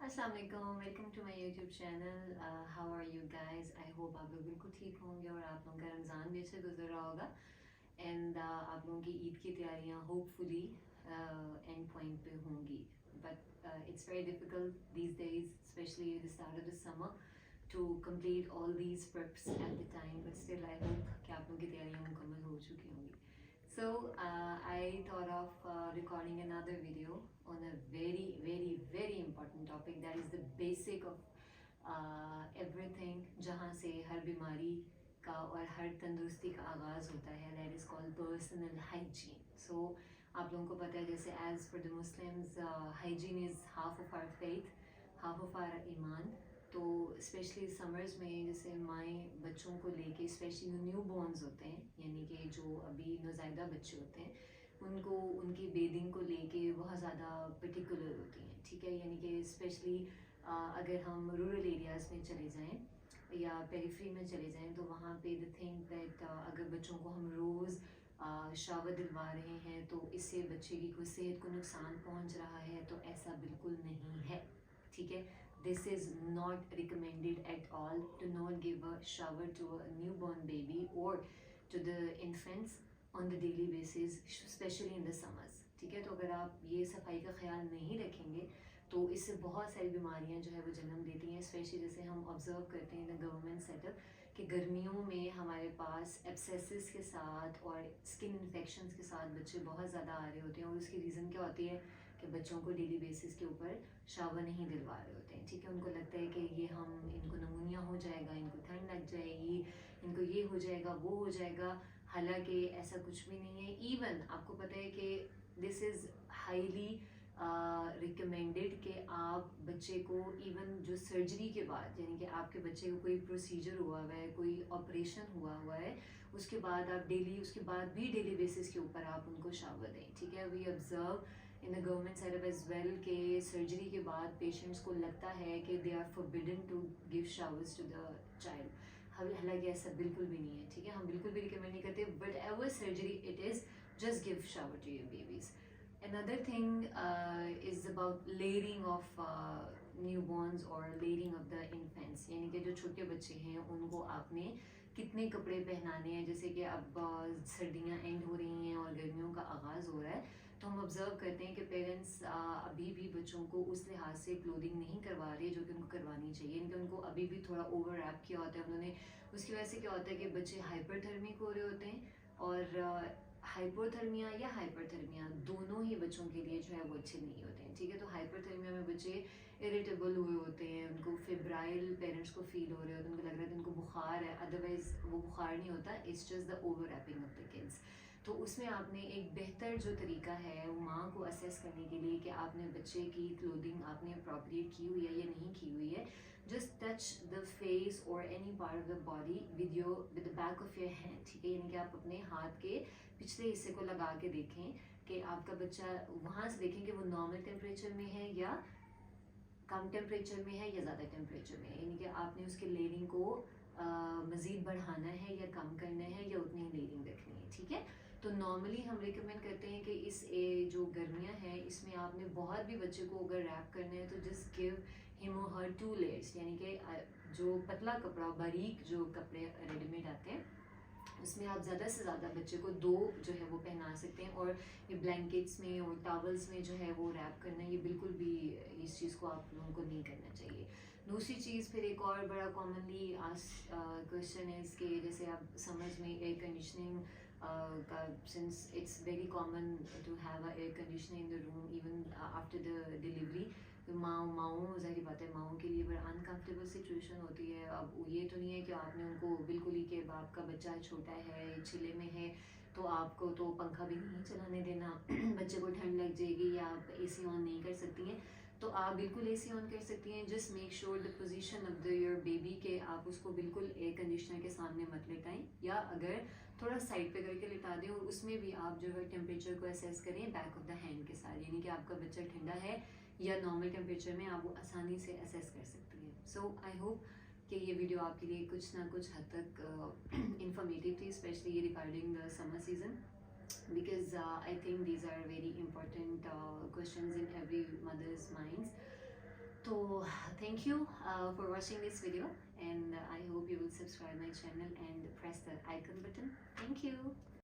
अस्सलाम वालेकुम, welcome to my YouTube channel. How are you guys? I hope आप लोग बिल्कुल ठीक होंगे और आप लोगों का रमज़ान भी अच्छे गुजर रहा होगा एंड आप लोगों की ईद की तैयारियां होपफुली एंड पॉइंट पे होंगी। But it's very difficult these days, specially the start of the summer, to complete all these preps at the time, but still I hope कि आप लोगों की तैयारियां मुकम्मल हो चुकी होंगी. So I thought of recording another video on a very important topic, that is the basic of everything, जहाँ से हर बीमारी का और हर तंदुरुस्ती का आगाज़ होता है, that is called personal hygiene. So आप लोगों को पता है जैसे as per the Muslims, hygiene is half of our faith, half of our iman. तो स्पेशली समर्स में जैसे माएँ बच्चों को लेके, स्पेशली जो न्यू बॉर्न्स होते हैं, यानी कि जो अभी नौज़ायदा बच्चे होते हैं, उनको उनकी बेदिंग को लेके बहुत ज़्यादा पर्टिकुलर होती हैं, ठीक है। यानी कि स्पेशली अगर हम रूरल एरियाज़ में चले जाएं या पेरिफेरी में चले जाएं तो वहाँ पे द थिंक दैट अगर बच्चों को हम रोज़ शावर दिलवा रहे हैं तो इससे बच्चे की कोई सेहत को नुकसान पहुँच रहा है, तो ऐसा बिल्कुल नहीं है, ठीक है। This is not recommended at all to not give a shower to a newborn baby or to the infants on the daily basis, especially in the summers, ठीक है। तो अगर आप ये सफाई का ख्याल नहीं रखेंगे तो इससे बहुत सारी बीमारियां जो है वो जन्म देती हैं। स्पेशली जैसे हम ऑब्जर्व करते हैं इन गवर्नमेंट सेटअप कि गर्मियों में हमारे पास एब्सेसिस के साथ और स्किन इन्फेक्शंस के साथ बच्चे बहुत ज़्यादा आ रहे होते हैं, और उसकी रीज़न क्या होती है कि बच्चों को डेली बेसिस के ऊपर शावर नहीं दिलवा रहे होते हैं, ठीक है। उनको लगता है कि ये हम इनको नमूनिया हो जाएगा, इनको ठंड लग जाएगी, इनको ये हो जाएगा, वो हो जाएगा, हालांकि ऐसा कुछ भी नहीं है। इवन आपको पता है कि दिस इज़ हाईली रिकमेंडेड कि आप बच्चे को इवन जो सर्जरी के बाद, यानी कि आपके बच्चे को कोई प्रोसीजर हुआ है, कोई ऑपरेशन हुआ है, उसके बाद आप उसके बाद भी डेली बेसिस के ऊपर आप उनको शावर दें, ठीक है। We observe in the government setup as well के सर्जरी के बाद पेशेंट्स को लगता है कि they are forbidden to give showers to the child, हालांकि ऐसा बिल्कुल भी नहीं है, ठीक है। हम बिल्कुल भी रिकमेंड नहीं करते, but ever surgery it is just give shower to your babies. Another thing is about layering of newborns or layering of the infants, यानी कि जो छोटे बच्चे हैं उनको आपने कितने कपड़े पहनाने हैं। जैसे कि अब सर्दियाँ एंड हो रही हैं और गर्मियों का आगाज़ हो रहा है, तो हम ऑब्जर्व करते हैं कि पेरेंट्स अभी भी बच्चों को उस लिहाज से क्लोथिंग नहीं करवा रहे जो कि उनको करवानी चाहिए, इनके उनको अभी भी थोड़ा ओवर रैप किया होता है उन्होंने। उसकी वजह से क्या होता है कि बच्चे हाइपरथर्मिक हो रहे होते हैं, और हाइपोथर्मिया या हाइपरथर्मिया दोनों ही बच्चों के लिए जो है वो अच्छे नहीं होते हैं, ठीक है। तो हाइपरथर्मिया में बच्चे इरिटेबल हुए होते हैं, उनको फेब्राइल पेरेंट्स को फील हो रहे होते हैं, उनको लग रहा है कि उनको बुखार है, अदरवाइज वो बुखार नहीं होता, it's just the over wrapping of the kids. तो उसमें आपने एक बेहतर जो तरीका है वो माँ को असेस करने के लिए कि आपने बच्चे की क्लोथिंग आपने अप्रोप्रिएट की हुई है या नहीं की हुई है, जस्ट टच द फेस और any part of the body with the back of your hand, ठीक है। यानी कि आप अपने हाथ के पिछले हिस्से को लगा के देखें कि आपका बच्चा, वहाँ से देखें कि वो नॉर्मल टेम्परेचर में है या कम टेम्परेचर में है या ज़्यादा टेम्परेचर में है, यानी कि आपने उसके लेयरिंग को मज़ीद बढ़ाना है या कम करना है या उतनी ही लेयरिंग रखनी है, ठीक है। तो नॉर्मली हम रिकमेंड करते हैं कि इस जो गर्मियाँ हैं इसमें आपने बहुत भी बच्चे को अगर रैप करना है तो जस्ट गिव हिम और हर 2 लेयर्स, यानी कि जो पतला कपड़ा, बारीक जो कपड़े रेडीमेड आते हैं उसमें आप ज़्यादा से ज़्यादा बच्चे को 2 जो है वो पहना सकते हैं, और ये ब्लैंकेट्स में और टॉवल्स में जो है वो रैप करना, ये बिल्कुल भी इस चीज़ को आप लोगों को नहीं करना चाहिए। दूसरी चीज़ फिर एक और बड़ा कॉमनली क्वेश्चन है इसके, जैसे आप समझ में एयर कंडीशनिंग का, since it's very common to have a air conditioner in the room even after the delivery, तो माओ ज़ाहिर बात है माओ के लिए बड़ा अनकम्फर्टेबल सिचुएशन होती है। अब ये तो नहीं है कि आपने उनको बिल्कुल ही कि आपका बच्चा छोटा है, चिले में है, तो आपको तो पंखा भी नहीं चलाने देना बच्चे को ठंड लग जाएगी, या आप एसी ऑन नहीं कर सकती हैं, तो आप बिल्कुल एसी ऑन कर सकती हैं। Just make sure the position of the your baby के आप उसको बिल्कुल एयर कंडीशनर के सामने मत लिटाएं, या अगर थोड़ा साइड पे करके लिटा दें, और उसमें भी आप जो है टेम्परेचर को असेस करें बैक ऑफ द हैंड के साथ, यानी कि आपका बच्चा ठंडा है या नॉर्मल टेम्परेचर में, आप वो आसानी से असेस कर सकती हैं। सो आई होप कि ये वीडियो आपके लिए कुछ ना कुछ हद तक इंफॉर्मेटिव थी, specially regarding the summer season, because I think these are very important questions in every mother's minds. तो thank you for watching this video, and I hope you will subscribe my channel and press the icon button. Thank you.